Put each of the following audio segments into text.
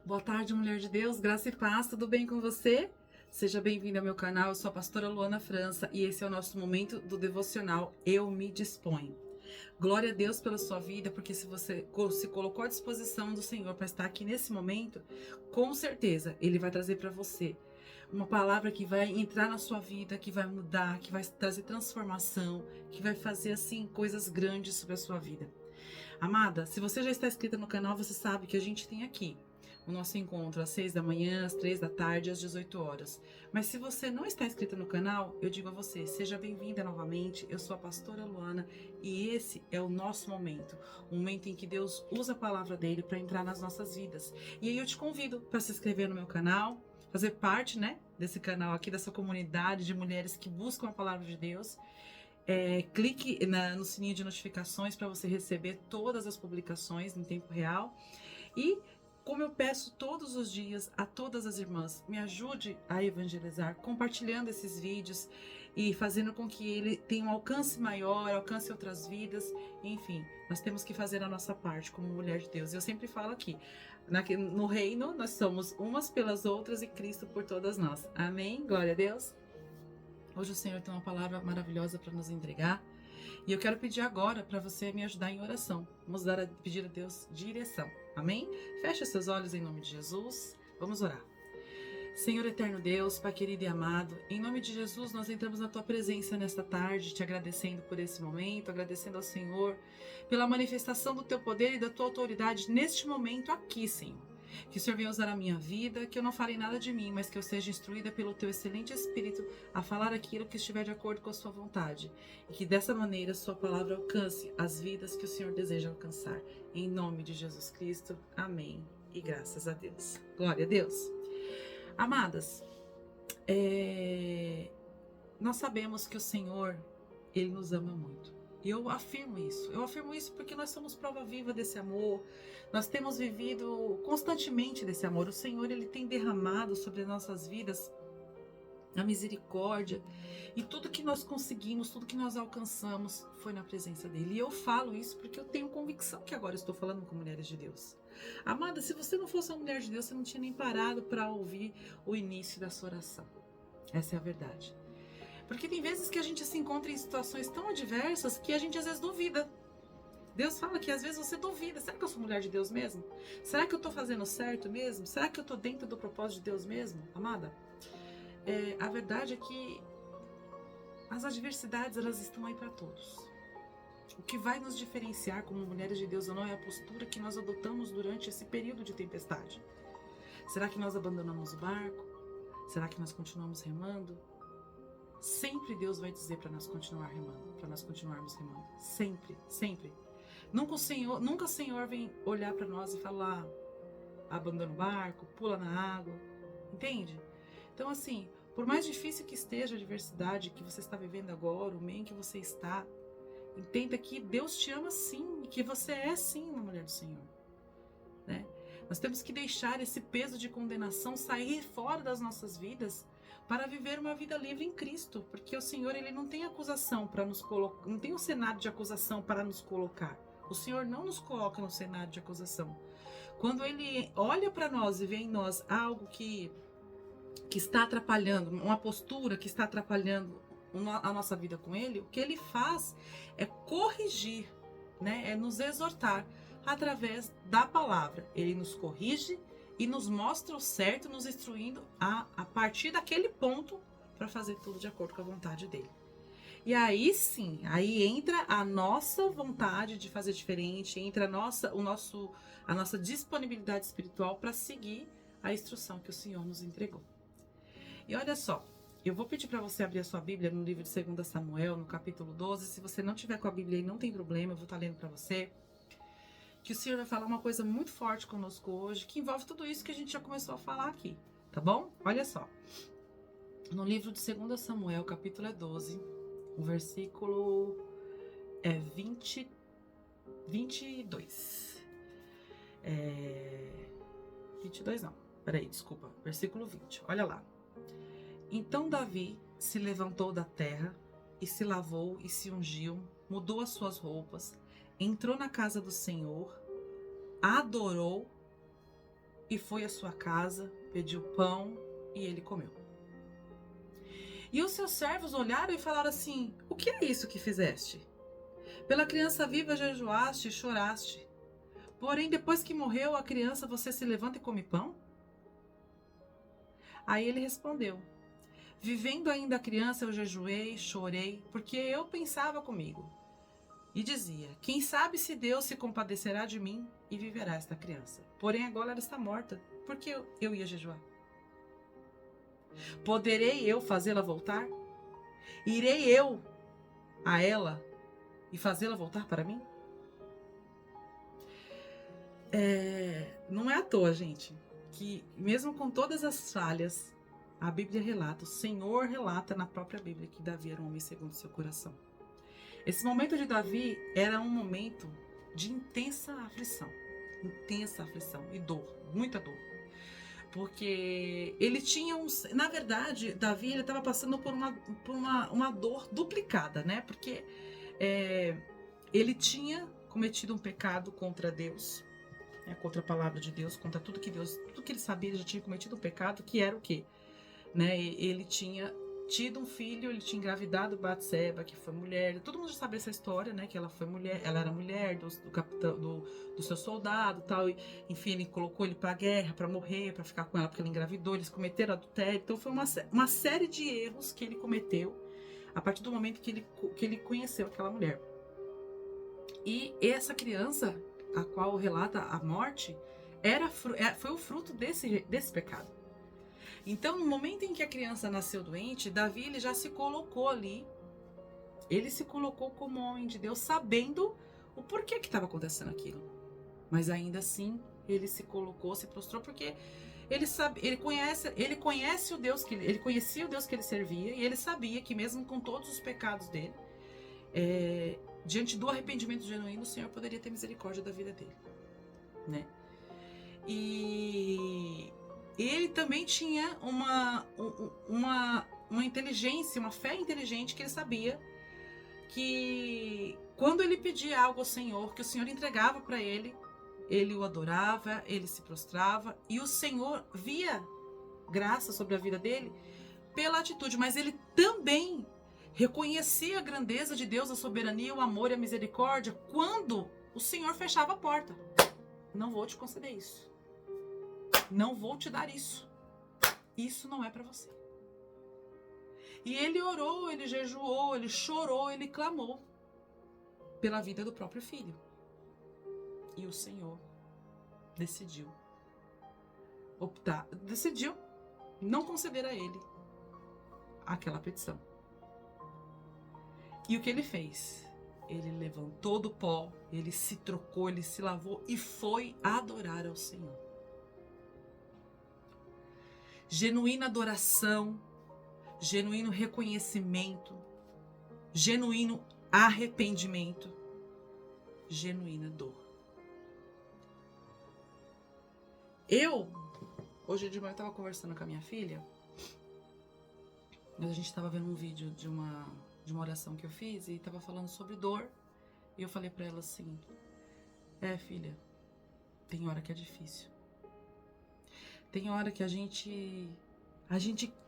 Boa tarde, mulher de Deus, graça e paz, tudo bem com você? Seja bem-vindo ao meu canal, eu sou a pastora Luana França e esse é o nosso momento do devocional Eu Me Disponho. Glória a Deus pela sua vida, porque se você se colocou à disposição do Senhor para estar aqui nesse momento, com certeza Ele vai trazer para você uma palavra que vai entrar na sua vida, que vai mudar, que vai trazer transformação, que vai fazer assim coisas grandes sobre a sua vida. Amada, se você já está inscrita no canal, você sabe que a gente tem aqui o nosso encontro às 6 da manhã, às 3 da tarde, às 18 horas. Mas se você não está inscrita no canal, eu digo a você, seja bem-vinda novamente. Eu sou a pastora Luana e esse é o nosso momento. Um momento em que Deus usa a palavra dele para entrar nas nossas vidas. E aí eu te convido para se inscrever no meu canal, fazer parte, desse canal aqui, dessa comunidade de mulheres que buscam a palavra de Deus. Clique no sininho de notificações para você receber todas as publicações em tempo real. E como eu peço todos os dias a todas as irmãs, me ajude a evangelizar, compartilhando esses vídeos e fazendo com que ele tenha um alcance maior, alcance outras vidas. Enfim, nós temos que fazer a nossa parte como mulher de Deus. Eu sempre falo aqui, no reino nós somos umas pelas outras e Cristo por todas nós. Amém? Glória a Deus. Hoje o Senhor tem uma palavra maravilhosa para nos entregar. E eu quero pedir agora para você me ajudar em oração. Vamos pedir a Deus direção. Amém? Feche seus olhos em nome de Jesus. Vamos orar. Senhor eterno Deus, Pai querido e amado, em nome de Jesus nós entramos na Tua presença nesta tarde, te agradecendo por esse momento, agradecendo ao Senhor pela manifestação do Teu poder e da Tua autoridade neste momento aqui, Senhor. Que o Senhor venha usar a minha vida, que eu não fale nada de mim, mas que eu seja instruída pelo Teu excelente Espírito a falar aquilo que estiver de acordo com a Sua vontade. E que dessa maneira Sua palavra alcance as vidas que o Senhor deseja alcançar. Em nome de Jesus Cristo, amém. E graças a Deus. Glória a Deus. Amadas, nós sabemos que o Senhor, Ele nos ama muito. E eu afirmo isso porque nós somos prova viva desse amor, nós temos vivido constantemente desse amor. O Senhor, Ele tem derramado sobre as nossas vidas a misericórdia, e tudo que nós conseguimos, tudo que nós alcançamos foi na presença dEle. E eu falo isso porque eu tenho convicção que agora estou falando com mulheres de Deus. Amada, se você não fosse uma mulher de Deus, você não tinha nem parado para ouvir o início da sua oração. Essa é a verdade. Porque tem vezes que a gente se encontra em situações tão adversas que a gente às vezes duvida. Deus fala que às vezes você duvida. Será que eu sou mulher de Deus mesmo? Será que eu estou fazendo certo mesmo? Será que eu estou dentro do propósito de Deus mesmo? Amada, a verdade é que as adversidades, elas estão aí para todos. O que vai nos diferenciar como mulheres de Deus ou não é a postura que nós adotamos durante esse período de tempestade. Será que nós abandonamos o barco? Será que nós continuamos remando? Sempre Deus vai dizer para nós continuar remando, para nós continuarmos remando. Sempre, sempre. Nunca o Senhor vem olhar para nós e falar: abandona o barco, pula na água. Entende? Então, assim, por mais difícil que esteja a adversidade que você está vivendo agora, o meio em que você está, entenda que Deus te ama sim, e que você é sim uma mulher do Senhor, né? Nós temos que deixar esse peso de condenação sair fora das nossas vidas para viver uma vida livre em Cristo, porque o Senhor, Ele não tem acusação para nos colocar, não tem um cenário de acusação para nos colocar. O Senhor não nos coloca no cenário de acusação. Quando Ele olha para nós e vê em nós algo que está atrapalhando, uma postura que está atrapalhando a nossa vida com Ele, o que Ele faz é corrigir, é nos exortar através da palavra. Ele nos corrige e nos mostra o certo, nos instruindo a partir daquele ponto para fazer tudo de acordo com a vontade dele. E aí sim, aí entra a nossa vontade de fazer diferente, entra a nossa disponibilidade espiritual para seguir a instrução que o Senhor nos entregou. E olha só, eu vou pedir para você abrir a sua Bíblia no livro de 2 Samuel, no capítulo 12. Se você não tiver com a Bíblia aí, não tem problema, eu vou estar lendo para você. Que o Senhor vai falar uma coisa muito forte conosco hoje, que envolve tudo isso que a gente já começou a falar aqui, tá bom? Olha só. No livro de 2 Samuel, capítulo 12, o versículo 22. 22 não, peraí, desculpa. Versículo 20, olha lá. Então Davi se levantou da terra e se lavou e se ungiu, mudou as suas roupas, entrou na casa do Senhor, adorou e foi à sua casa, pediu pão e ele comeu. E os seus servos olharam e falaram assim: o que é isso que fizeste? Pela criança viva jejuaste e choraste. Porém, depois que morreu a criança, você se levanta e come pão? Aí ele respondeu: vivendo ainda a criança, eu jejuei, chorei, porque eu pensava comigo. E dizia: quem sabe se Deus se compadecerá de mim e viverá esta criança. Porém, agora ela está morta, porque eu ia jejuar. Poderei eu fazê-la voltar? Irei eu a ela e fazê-la voltar para mim? Não é à toa, gente, que mesmo com todas as falhas, a Bíblia relata, o Senhor relata na própria Bíblia que Davi era um homem segundo o seu coração. Esse momento de Davi era um momento de intensa aflição e dor, muita dor. Porque ele tinha na verdade, Davi ele estava passando por uma dor duplicada, né? Porque ele tinha cometido um pecado contra Deus, né? Contra a palavra de Deus, contra tudo que ele sabia, ele já tinha cometido um pecado, que era o quê? Né? Ele tinha tido um filho, ele tinha engravidado Batseba, que foi mulher. Todo mundo já sabe essa história, né? Que ela foi mulher, ela era mulher do capitão, do seu soldado, tal. E, enfim, ele colocou ele para guerra, para morrer, para ficar com ela, porque ele engravidou. Eles cometeram adultério. Então foi uma série de erros que ele cometeu a partir do momento que ele conheceu aquela mulher. E essa criança, a qual relata a morte, foi o fruto desse pecado. Então, no momento em que a criança nasceu doente, Davi ele já se colocou ali. Ele se colocou como homem de Deus, sabendo o porquê que estava acontecendo aquilo. Mas ainda assim, ele se colocou, se prostrou, porque ele conhece o Deus ele conhecia o Deus que ele servia, e ele sabia que mesmo com todos os pecados dele, diante do arrependimento genuíno, o Senhor poderia ter misericórdia da vida dele, né? E ele também tinha uma inteligência, uma fé inteligente, que ele sabia que quando ele pedia algo ao Senhor, que o Senhor entregava para ele, ele o adorava, ele se prostrava, e o Senhor via graça sobre a vida dele pela atitude, mas ele também reconhecia a grandeza de Deus, a soberania, o amor e a misericórdia quando o Senhor fechava a porta. Não vou te conceder isso. Não vou te dar isso. Isso não é para você. E ele orou, ele jejuou, ele chorou, ele clamou pela vida do próprio filho. E o Senhor decidiu não conceder a ele aquela petição. E o que ele fez? Ele levantou do pó, ele se trocou, ele se lavou e foi adorar ao Senhor. Genuína adoração, genuíno reconhecimento, genuíno arrependimento, genuína dor. Hoje de manhã eu estava conversando com a minha filha, a gente estava vendo um vídeo de uma oração que eu fiz e estava falando sobre dor, e eu falei para ela assim: filha, tem hora que é difícil. Tem hora que a gente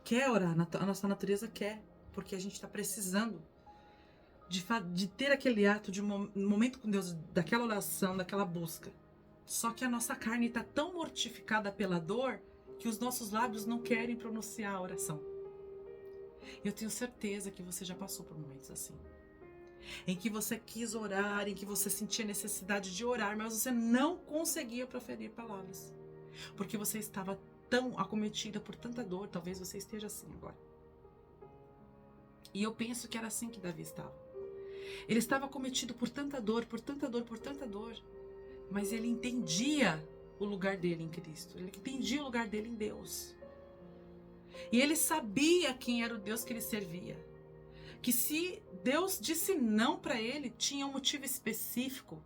quer orar, a nossa natureza quer, porque a gente está precisando de ter aquele ato de momento com Deus, daquela oração, daquela busca. Só que a nossa carne está tão mortificada pela dor que os nossos lábios não querem pronunciar a oração. Eu tenho certeza que você já passou por momentos assim, em que você quis orar, em que você sentia necessidade de orar, mas você não conseguia proferir palavras, porque você estava tão acometida por tanta dor. Talvez você esteja assim agora. E eu penso que era assim que Davi estava. Ele estava acometido por tanta dor, por tanta dor, por tanta dor, mas ele entendia o lugar dele em Cristo, ele entendia o lugar dele em Deus. E ele sabia quem era o Deus que ele servia. Que se Deus disse não para ele, tinha um motivo específico.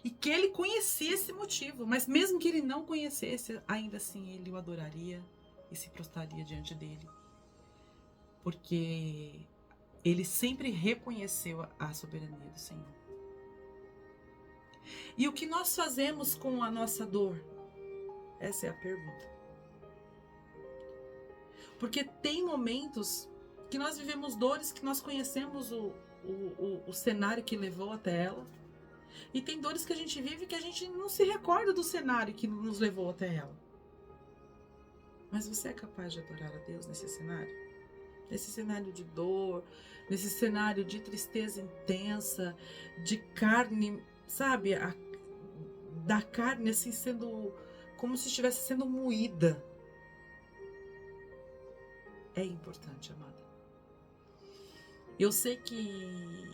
E que ele conhecia esse motivo, mas mesmo que ele não conhecesse, ainda assim ele o adoraria e se prostraria diante dele. Porque ele sempre reconheceu a soberania do Senhor. E o que nós fazemos com a nossa dor? Essa é a pergunta. Porque tem momentos que nós vivemos dores, que nós conhecemos o cenário que levou até ela. E tem dores que a gente vive que a gente não se recorda do cenário que nos levou até ela. Mas você é capaz de adorar a Deus nesse cenário? Nesse cenário de dor, nesse cenário de tristeza intensa, de carne, sabe? Da carne assim sendo como se estivesse sendo moída. É importante, amada. Eu sei que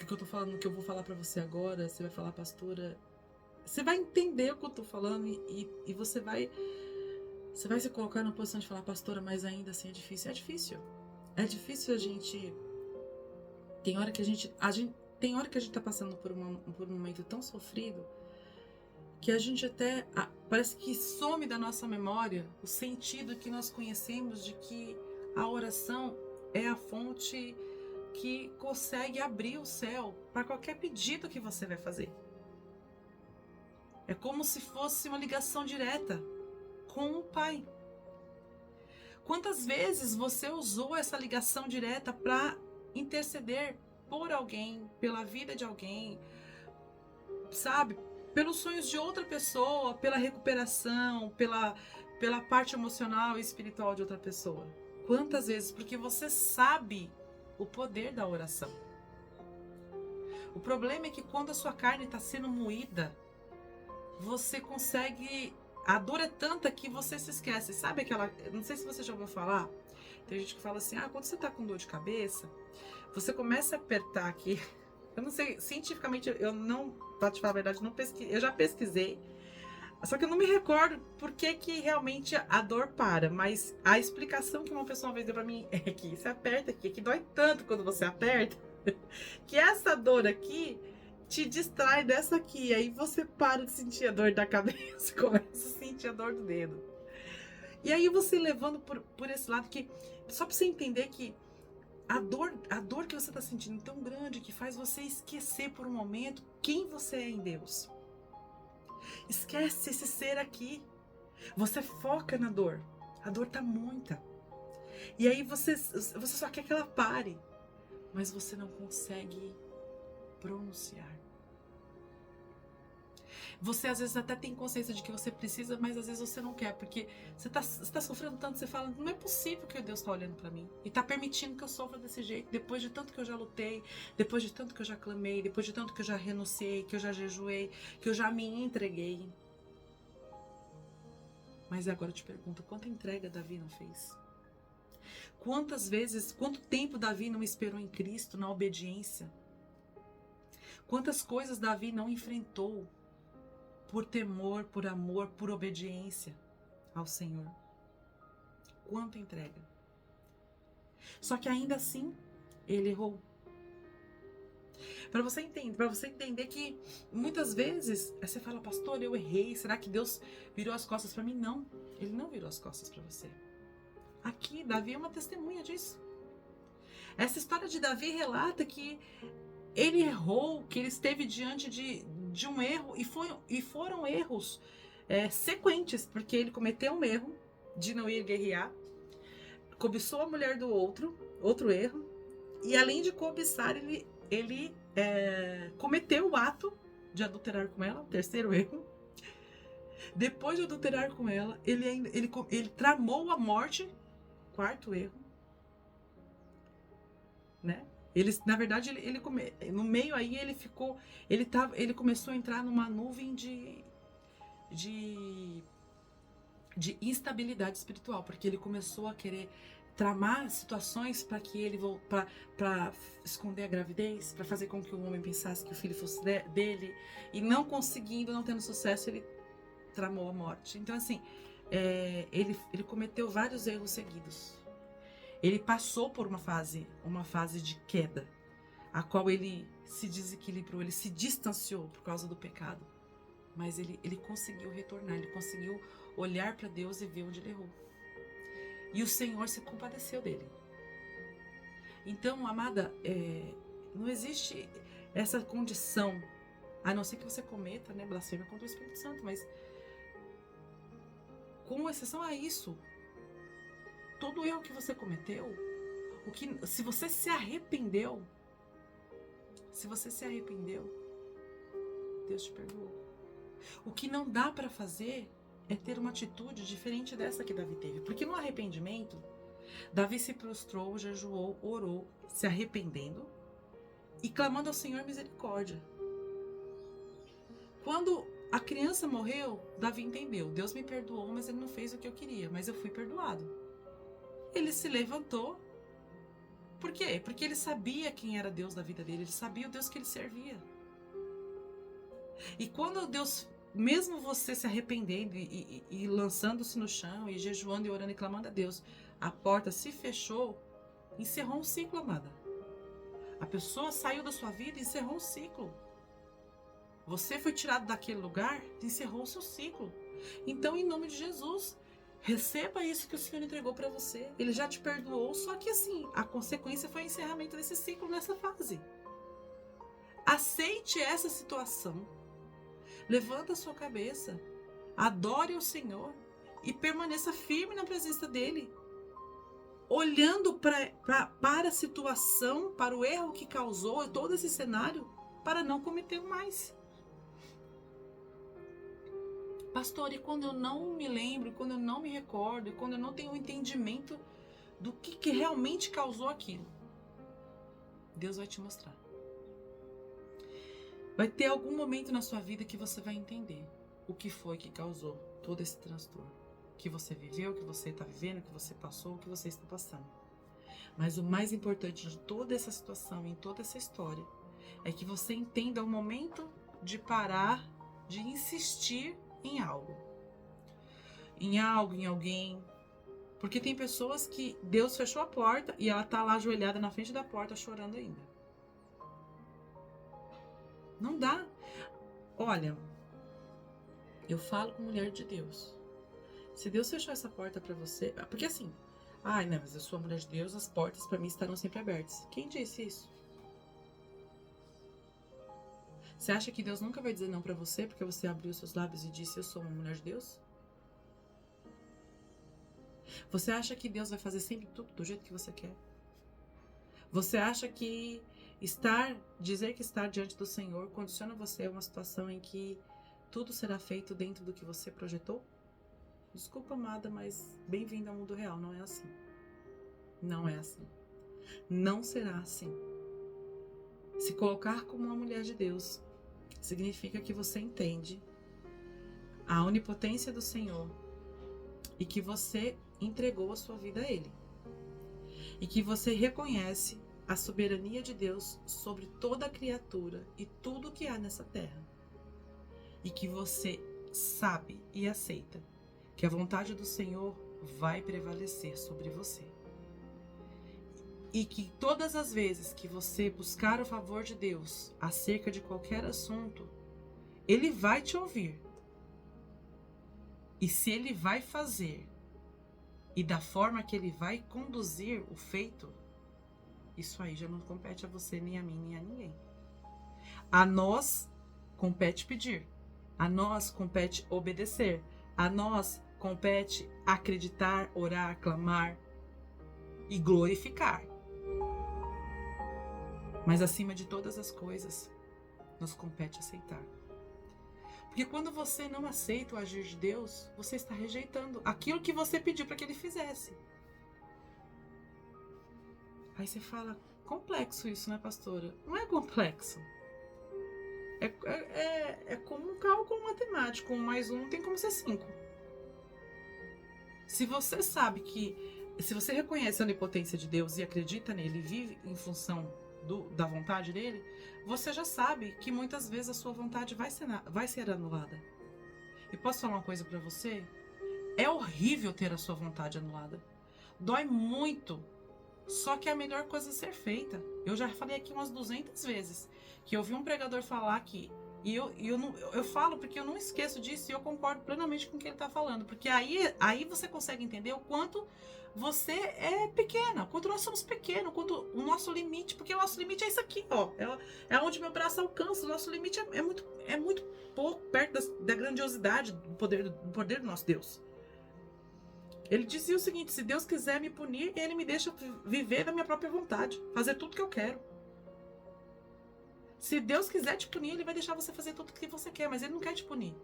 o que eu tô falando, que eu vou falar pra você agora, você vai falar, pastora, você vai entender o que eu tô falando e você vai se colocar numa posição de falar, pastora, mas ainda assim é difícil. É difícil. É difícil a gente... Tem hora que a gente tá passando por um momento tão sofrido que a gente até... Parece que some da nossa memória o sentido que nós conhecemos de que a oração é a fonte que consegue abrir o céu para qualquer pedido que você vai fazer. É como se fosse uma ligação direta com o Pai. Quantas vezes você usou essa ligação direta para interceder por alguém, pela vida de alguém, sabe? Pelos sonhos de outra pessoa, pela recuperação, pela parte emocional e espiritual de outra pessoa. Quantas vezes? Porque você sabe o poder da oração. O problema é que quando a sua carne está sendo moída, você consegue... A dor é tanta que você se esquece. Sabe aquela... Não sei se você já ouviu falar. Tem gente que fala assim, quando você tá com dor de cabeça, você começa a apertar aqui. Eu não sei, cientificamente, eu não... Pra te falar a verdade, não pesquisei. Eu já pesquisei. Só que eu não me recordo por que realmente a dor para. Mas a explicação que uma pessoa uma vez deu pra mim é que você aperta aqui, que dói tanto quando você aperta, que essa dor aqui te distrai dessa aqui. Aí você para de sentir a dor da cabeça, começa a sentir a dor do dedo. E aí você levando por esse lado que... Só pra você entender que a dor que você tá sentindo tão grande que faz você esquecer por um momento quem você é em Deus. Esquece esse ser aqui. Você foca na dor. A dor tá muita. E aí você só quer que ela pare. Mas você não consegue pronunciar. Você às vezes até tem consciência de que você precisa, mas às vezes você não quer. Porque você tá sofrendo tanto, você fala, não é possível que Deus tá olhando pra mim. E tá permitindo que eu sofra desse jeito. Depois de tanto que eu já lutei, depois de tanto que eu já clamei, depois de tanto que eu já renunciei, que eu já jejuei, que eu já me entreguei. Mas agora eu te pergunto, quanta entrega Davi não fez? Quantas vezes, quanto tempo Davi não esperou em Cristo, na obediência? Quantas coisas Davi não enfrentou por temor, por amor, por obediência ao Senhor? Quanta entrega. Só que ainda assim, ele errou. Para você entender que muitas vezes você fala, pastor, eu errei, será que Deus virou as costas para mim? Não, ele não virou as costas para você. Aqui, Davi é uma testemunha disso. Essa história de Davi relata que ele errou, que ele esteve diante de um erro, e foram erros sequentes, porque ele cometeu um erro de não ir guerrear, cobiçou a mulher do outro erro, e além de cobiçar, ele cometeu o ato de adulterar com ela, terceiro erro. Depois de adulterar com ela, ele tramou a morte, quarto erro, né? Na verdade, no meio aí ele começou a entrar numa nuvem de instabilidade espiritual, porque ele começou a querer tramar situações para que ele para esconder a gravidez, para fazer com que o homem pensasse que o filho fosse dele, e não conseguindo, não tendo sucesso, ele tramou a morte. Então assim, ele cometeu vários erros seguidos. Ele passou por uma fase de queda, a qual ele se desequilibrou, ele se distanciou por causa do pecado. Mas ele conseguiu retornar, ele conseguiu olhar para Deus e ver onde ele errou. E o Senhor se compadeceu dele. Então, amada, não existe essa condição A não ser que você cometa, né, blasfêmia contra o Espírito Santo, mas com exceção a isso, todo erro que você cometeu, se você se arrependeu, Deus te perdoou. O que não dá para fazer é ter uma atitude diferente dessa que Davi teve. Porque no arrependimento, Davi se prostrou, jejuou, orou, se arrependendo e clamando ao Senhor misericórdia. Quando a criança morreu, Davi entendeu. Deus me perdoou, mas ele não fez o que eu queria, mas eu fui perdoado. Ele se levantou. Por quê? Porque ele sabia quem era Deus da vida dele, ele sabia o Deus que ele servia. E quando Deus, mesmo você se arrependendo e lançando-se no chão, e jejuando e orando e clamando a Deus, a porta se fechou, encerrou um ciclo, amada. A pessoa saiu da sua vida e encerrou um ciclo. Você foi tirado daquele lugar, encerrou o seu ciclo. Então, em nome de Jesus, receba isso que o Senhor entregou para você. Ele já te perdoou, só que assim, a consequência foi o encerramento desse ciclo nessa fase. Aceite essa situação. Levanta a sua cabeça. Adore o Senhor e permaneça firme na presença dEle. Olhando para a situação, para o erro que causou todo esse cenário, para não cometer mais. Pastor, e quando eu não me lembro, quando eu não me recordo, quando eu não tenho um entendimento do que realmente causou aquilo? Deus vai te mostrar. Vai ter algum momento na sua vida que você vai entender o que foi que causou todo esse transtorno. Que você viveu, que você está vivendo, que você passou, que você está passando. Mas o mais importante de toda essa situação, em toda essa história, é que você entenda o momento de parar, de insistir em algo. Em algo, em alguém. Porque tem pessoas que Deus fechou a porta e ela está lá ajoelhada na frente da porta chorando ainda. Não dá. Olha, eu falo com mulher de Deus. Se Deus fechou essa porta para você... Porque assim, ai, não, mas eu sou a mulher de Deus, as portas para mim estarão sempre abertas. Quem disse isso? Você acha que Deus nunca vai dizer não para você porque você abriu seus lábios e disse eu sou uma mulher de Deus? Você acha que Deus vai fazer sempre tudo do jeito que você quer? Você acha que dizer que estar diante do Senhor condiciona você a uma situação em que tudo será feito dentro do que você projetou? Desculpa, amada, mas bem-vinda ao mundo real, não é assim. Não é assim. Não será assim. Se colocar como uma mulher de Deus significa que você entende a onipotência do Senhor e que você entregou a sua vida a Ele. E que você reconhece a soberania de Deus sobre toda a criatura e tudo que há nessa terra. E que você sabe e aceita que a vontade do Senhor vai prevalecer sobre você. E que todas as vezes que você buscar o favor de Deus acerca de qualquer assunto, Ele vai te ouvir. E se Ele vai fazer e da forma que Ele vai conduzir o feito, isso aí já não compete a você, nem a mim, nem a ninguém. A nós compete pedir. A nós compete obedecer. A nós compete acreditar, orar, clamar e glorificar. Mas acima de todas as coisas, nos compete aceitar. Porque quando você não aceita o agir de Deus, você está rejeitando aquilo que você pediu para que Ele fizesse. Aí você fala, complexo isso, né, pastora? Não é complexo. É como um cálculo matemático. 1 mais 1 tem como ser 5. Se você sabe que... Se você reconhece a onipotência de Deus e acredita nele e vive em função da vontade dele, você já sabe que muitas vezes a sua vontade vai ser anulada. E posso falar uma coisa pra você? É horrível ter a sua vontade anulada. Dói muito. Só que é a melhor coisa a ser feita. Eu já falei aqui umas 200 vezes que eu ouvi um pregador falar que E eu falo porque eu não esqueço disso e eu concordo plenamente com o que ele está falando. Porque aí você consegue entender o quanto você é pequena, quanto nós somos pequenos, quanto o nosso limite, porque o nosso limite é isso aqui, ó. É onde meu braço alcança. O nosso limite é muito pouco perto da grandiosidade do poder do nosso Deus. Ele dizia o seguinte: se Deus quiser me punir, ele me deixa viver da minha própria vontade, fazer tudo que eu quero. Se Deus quiser te punir, ele vai deixar você fazer tudo o que você quer, mas ele não quer te punir.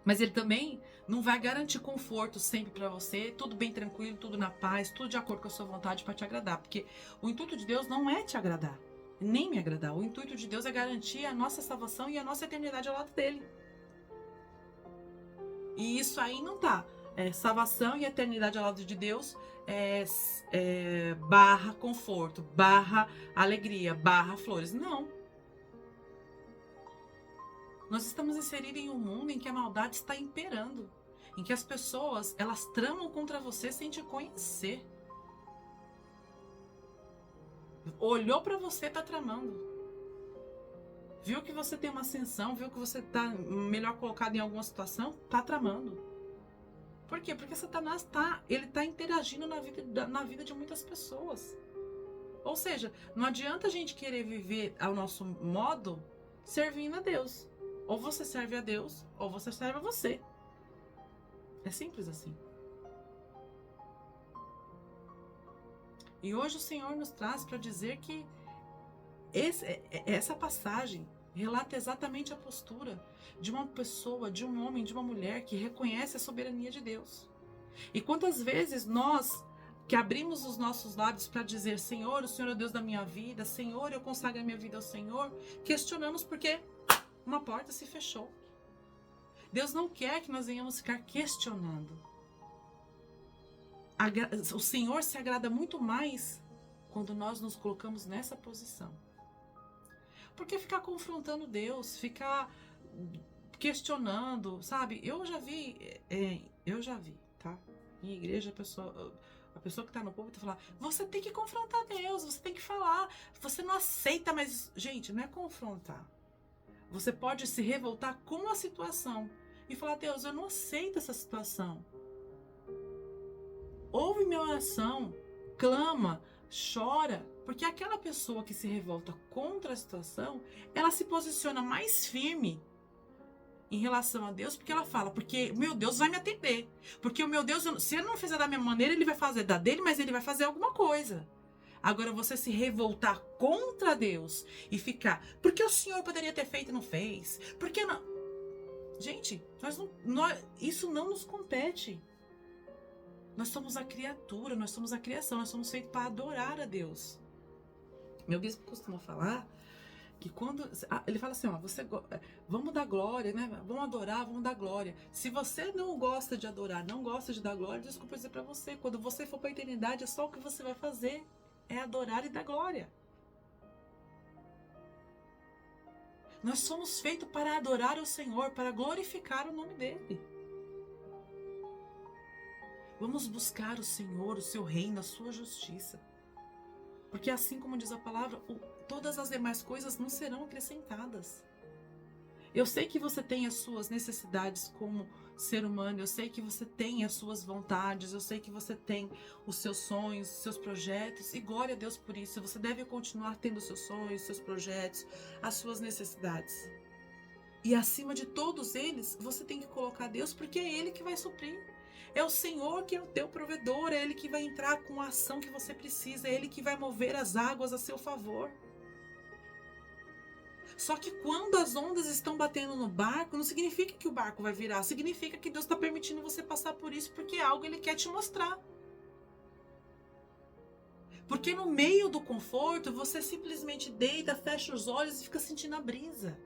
Mas ele também não vai garantir conforto sempre para você, tudo bem tranquilo, tudo na paz, tudo de acordo com a sua vontade para te agradar. Porque o intuito de Deus não é te agradar, nem me agradar. O intuito de Deus é garantir a nossa salvação e a nossa eternidade ao lado dele. E isso aí não tá. Salvação e eternidade ao lado de Deus barra conforto, barra alegria, barra flores. Não. Nós estamos inseridos em um mundo em que a maldade está imperando, em que as pessoas, elas tramam contra você sem te conhecer. Olhou para você, tá tramando. Viu que você tem uma ascensão, viu que você tá melhor colocado em alguma situação, tá tramando. Por quê? Porque Satanás ele tá interagindo na vida de muitas pessoas. Ou seja, não adianta a gente querer viver ao nosso modo servindo a Deus. Ou você serve a Deus, ou você serve a você. É simples assim. E hoje o Senhor nos traz para dizer que essa passagem relata exatamente a postura de uma pessoa, de um homem, de uma mulher que reconhece a soberania de Deus. E quantas vezes nós que abrimos os nossos lábios para dizer: Senhor, o Senhor é o Deus da minha vida, Senhor, eu consagro a minha vida ao Senhor, questionamos porque uma porta se fechou. Deus não quer que nós venhamos ficar questionando. O Senhor se agrada muito mais quando nós nos colocamos nessa posição. Porque ficar confrontando Deus, ficar questionando, sabe? Eu já vi, tá? Em igreja, a pessoa que tá no púlpito fala: você tem que confrontar Deus, você tem que falar, você não aceita, mas, gente, não é confrontar. Você pode se revoltar com a situação e falar: Deus, eu não aceito essa situação. Ouve minha oração, clama, chora, porque aquela pessoa que se revolta contra a situação, ela se posiciona mais firme em relação a Deus, porque ela fala: porque meu Deus vai me atender, porque o meu Deus, se ele não fizer da minha maneira, ele vai fazer da dele, mas ele vai fazer alguma coisa. Agora, você se revoltar contra Deus e ficar: porque o Senhor poderia ter feito e não fez, porque não... Gente, isso não nos compete. Nós somos a criatura, nós somos a criação, nós somos feitos para adorar a Deus. Meu bispo costuma falar que quando... Ele fala assim: ó, vamos dar glória, né? Vamos adorar, vamos dar glória. Se você não gosta de adorar, não gosta de dar glória, desculpa dizer para você, quando você for para a eternidade, é só o que você vai fazer. É adorar e dar glória. Nós somos feitos para adorar o Senhor, para glorificar o nome dele. Vamos buscar o Senhor, o seu reino, a sua justiça. Porque assim como diz a palavra, todas as demais coisas não serão acrescentadas. Eu sei que você tem as suas necessidades como ser humano, eu sei que você tem as suas vontades, eu sei que você tem os seus sonhos, os seus projetos, e glória a Deus por isso. Você deve continuar tendo os seus sonhos, os seus projetos, as suas necessidades. E acima de todos eles, você tem que colocar Deus, porque é Ele que vai suprir. É o Senhor que é o teu provedor, é Ele que vai entrar com a ação que você precisa, é Ele que vai mover as águas a seu favor. Só que quando as ondas estão batendo no barco, não significa que o barco vai virar, significa que Deus está permitindo você passar por isso, porque é algo Ele quer te mostrar. Porque no meio do conforto, você simplesmente deita, fecha os olhos e fica sentindo a brisa.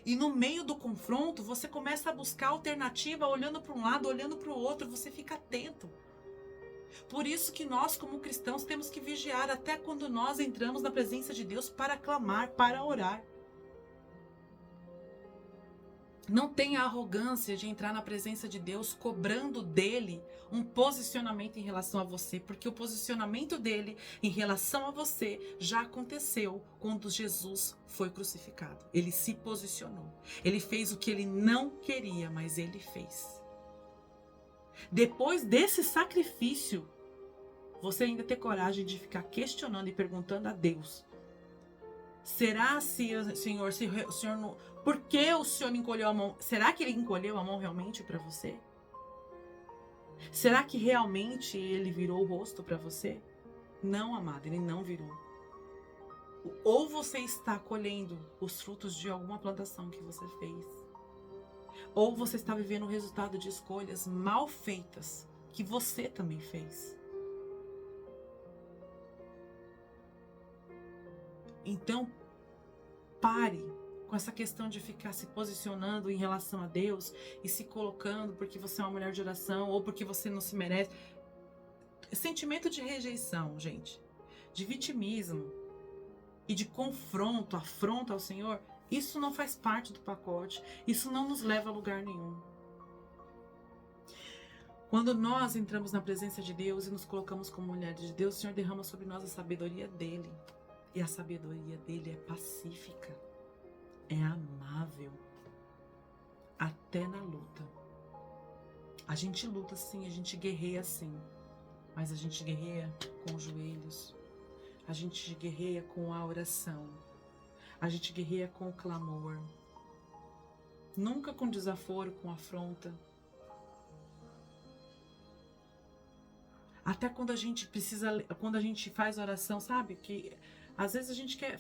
E no meio do confronto, você começa a buscar alternativa, olhando para um lado, olhando para o outro, você fica atento. Por isso que nós, como cristãos, temos que vigiar até quando nós entramos na presença de Deus para clamar, para orar. Não tenha a arrogância de entrar na presença de Deus cobrando dele um posicionamento em relação a você, porque o posicionamento dele em relação a você já aconteceu quando Jesus foi crucificado. Ele se posicionou. Ele fez o que ele não queria, mas ele fez. Depois desse sacrifício, você ainda ter coragem de ficar questionando e perguntando a Deus: será, Senhor, se o Senhor não... Por que o Senhor encolheu a mão? Será que ele encolheu a mão realmente para você? Será que realmente ele virou o rosto para você? Não, amado, ele não virou. Ou você está colhendo os frutos de alguma plantação que você fez, ou você está vivendo o resultado de escolhas mal feitas que você também fez. Então, pare com essa questão de ficar se posicionando em relação a Deus e se colocando porque você é uma mulher de oração ou porque você não se merece. Sentimento de rejeição, gente, de vitimismo e de confronto, afronta ao Senhor, isso não faz parte do pacote. Isso não nos leva a lugar nenhum. Quando nós entramos na presença de Deus e nos colocamos como mulheres de Deus, o Senhor derrama sobre nós a sabedoria dele. E a sabedoria dele é pacífica, é amável, até na luta. A gente luta sim, a gente guerreia sim, mas a gente guerreia com os joelhos, a gente guerreia com a oração, a gente guerreia com o clamor, nunca com desaforo, com afronta. Até quando a gente precisa, quando a gente faz oração, sabe, que às vezes a gente quer,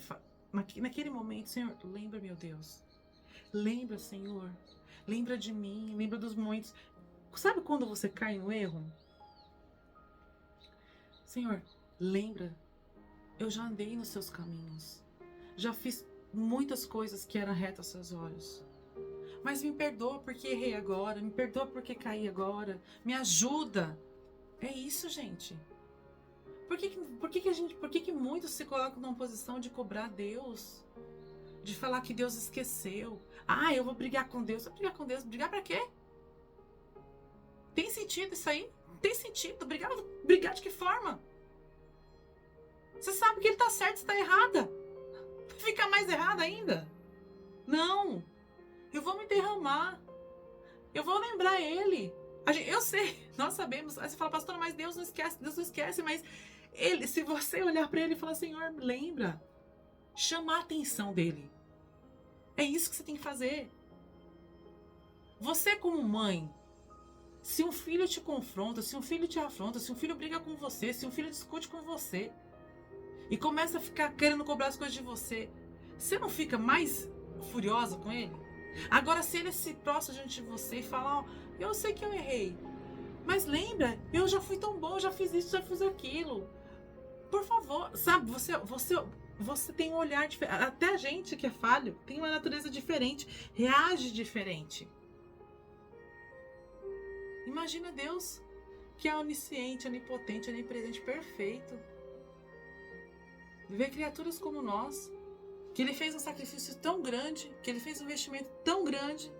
naquele momento, Senhor, lembra, meu Deus. Lembra, Senhor. Lembra de mim, lembra dos momentos. Sabe quando você cai no erro? Senhor, lembra. Eu já andei nos seus caminhos. Já fiz muitas coisas que eram retas aos seus olhos. Mas me perdoa porque errei agora. Me perdoa porque caí agora. Me ajuda. É isso, gente. Por que muitos se colocam numa posição de cobrar Deus? De falar que Deus esqueceu. Ah, eu vou brigar com Deus. Vou brigar com Deus. Brigar pra quê? Tem sentido isso aí? Tem sentido. Brigar de que forma? Você sabe que ele tá certo, você tá errada. Fica mais errada ainda? Não. Eu vou me derramar. Eu vou lembrar ele. Eu sei, nós sabemos. Aí você fala, pastora, mas Deus não esquece. Mas ele, se você olhar para ele e falar, Senhor, lembra. Chamar a atenção dele. É isso que você tem que fazer. Você como mãe, se um filho te confronta, se um filho te afronta, se um filho briga com você, se um filho discute com você e começa a ficar querendo cobrar as coisas de você, você não fica mais furiosa com ele? Agora, se ele se prostra diante de você e fala, ó, eu sei que eu errei, mas lembra, eu já fui tão bom, já fiz isso, já fiz aquilo. Por favor, sabe, você tem um olhar diferente. Até a gente que é falho tem uma natureza diferente, reage diferente. Imagina Deus, que é onisciente, onipotente, onipresente, perfeito. Ver criaturas como nós, que ele fez um sacrifício tão grande, que ele fez um investimento tão grande.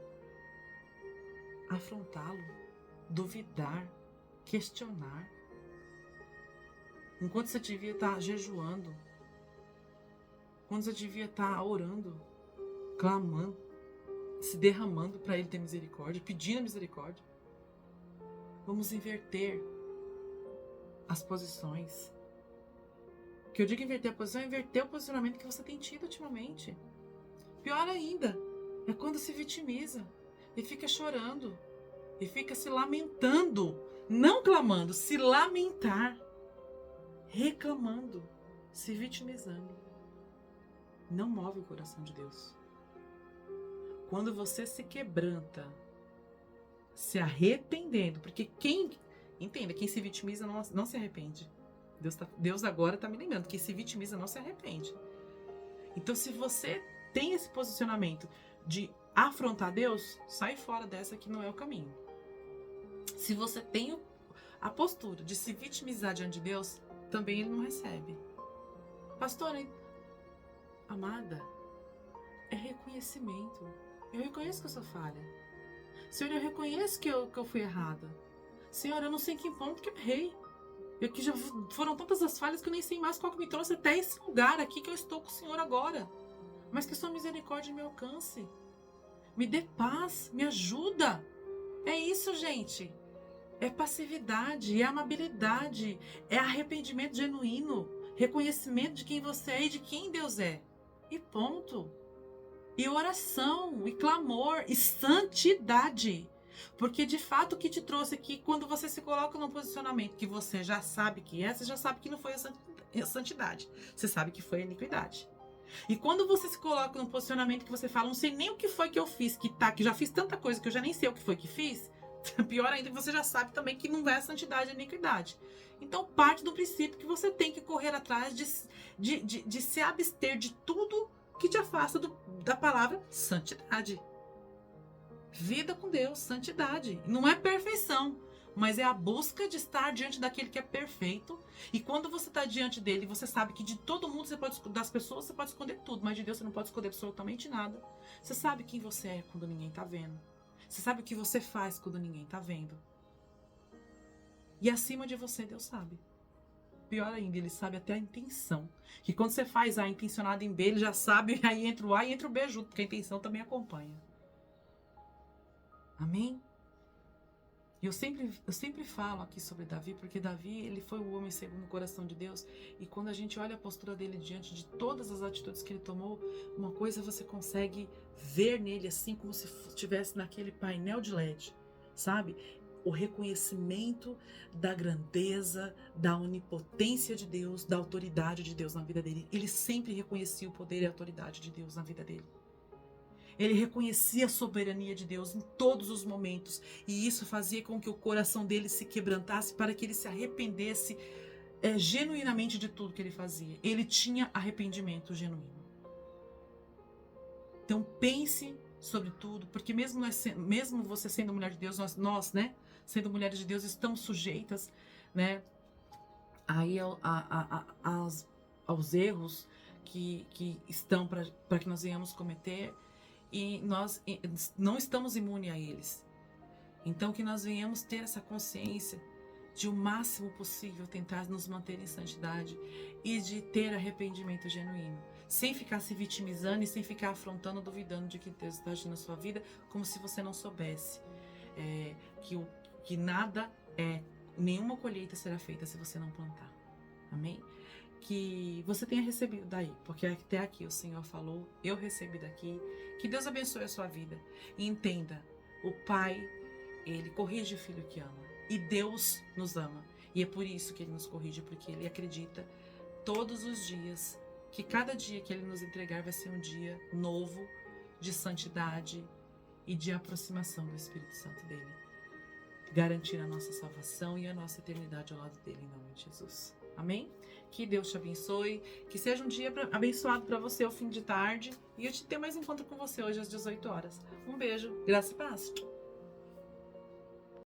Afrontá-lo, duvidar, questionar. Enquanto você devia estar jejuando, quando você devia estar orando, clamando, se derramando para ele ter misericórdia, pedindo misericórdia. Vamos inverter as posições. O que eu digo inverter a posição é inverter o posicionamento que você tem tido ultimamente. Pior ainda, é quando se vitimiza e fica chorando e fica se lamentando, não clamando, se lamentar, reclamando, se vitimizando. Não move o coração de Deus. Quando você se quebranta, se arrependendo, porque quem se vitimiza não se arrepende. Deus agora está me lembrando, quem se vitimiza não se arrepende. Então, se você tem esse posicionamento de afrontar Deus, sai fora dessa que não é o caminho. Se você tem a postura de se vitimizar diante de Deus, também ele não recebe. Pastora, amada, é reconhecimento. Eu reconheço que eu sou falha. Senhor, eu reconheço que eu fui errada. Senhor, eu não sei em que ponto que eu errei. Que já foram tantas as falhas que eu nem sei mais qual que me trouxe até esse lugar aqui que eu estou com o Senhor agora. Mas que sua misericórdia me alcance. Me dê paz, me ajuda. É isso, gente. É passividade, é amabilidade, é arrependimento genuíno, reconhecimento de quem você é e de quem Deus é. E ponto. E oração, e clamor, e santidade. Porque de fato o que te trouxe aqui, quando você se coloca num posicionamento que você já sabe que é, você já sabe que não foi a santidade. Você sabe que foi a iniquidade. E quando você se coloca num posicionamento que você fala, não sei nem o que foi que eu fiz, que já fiz tanta coisa que eu já nem sei o que foi que fiz, pior ainda que você já sabe também que não é a santidade, é a iniquidade. Então parte do princípio que você tem que correr atrás de se abster de tudo que te afasta da palavra santidade. Vida com Deus, santidade. Não é perfeição, mas é a busca de estar diante daquele que é perfeito. E quando você está diante dele, você sabe que de todo mundo, das pessoas, você pode esconder tudo, mas de Deus você não pode esconder absolutamente nada. Você sabe quem você é quando ninguém está vendo. Você sabe o que você faz quando ninguém está vendo. E acima de você, Deus sabe. Pior ainda, ele sabe até a intenção. Que quando você faz A intencionada em B, ele já sabe, aí entra o A e entra o B junto, porque a intenção também acompanha. Amém? Eu sempre falo aqui sobre Davi, porque Davi, ele foi o homem segundo o coração de Deus. E quando a gente olha a postura dele diante de todas as atitudes que ele tomou, uma coisa você consegue ver nele assim, como se estivesse naquele painel de LED, sabe? O reconhecimento da grandeza, da onipotência de Deus, da autoridade de Deus na vida dele. Ele sempre reconhecia o poder e a autoridade de Deus na vida dele. Ele reconhecia a soberania de Deus em todos os momentos. E isso fazia com que o coração dele se quebrantasse para que ele se arrependesse genuinamente de tudo que ele fazia. Ele tinha arrependimento genuíno. Então pense sobre tudo, porque mesmo você sendo mulher de Deus, nós, né, sendo mulheres de Deus, estamos sujeitas, né, aí aos erros que estão para que nós venhamos cometer. E nós não estamos imunes a eles. Então que nós venhamos ter essa consciência de o máximo possível tentar nos manter em santidade e de ter arrependimento genuíno. Sem ficar se vitimizando e sem ficar afrontando, duvidando de que Deus está agindo na sua vida, como se você não soubesse que nada, nenhuma colheita será feita se você não plantar. Amém? Que você tenha recebido daí, porque até aqui o Senhor falou, eu recebi daqui. Que Deus abençoe a sua vida. E entenda, o Pai, Ele corrige o filho que ama. E Deus nos ama. E é por isso que Ele nos corrige, porque Ele acredita todos os dias que cada dia que Ele nos entregar vai ser um dia novo de santidade e de aproximação do Espírito Santo dEle. Garantir a nossa salvação e a nossa eternidade ao lado dEle, em nome de Jesus. Amém? Que Deus te abençoe, que seja um dia abençoado para você ao fim de tarde e eu te tenho mais encontro com você hoje às 18 horas. Um beijo, graça e paz.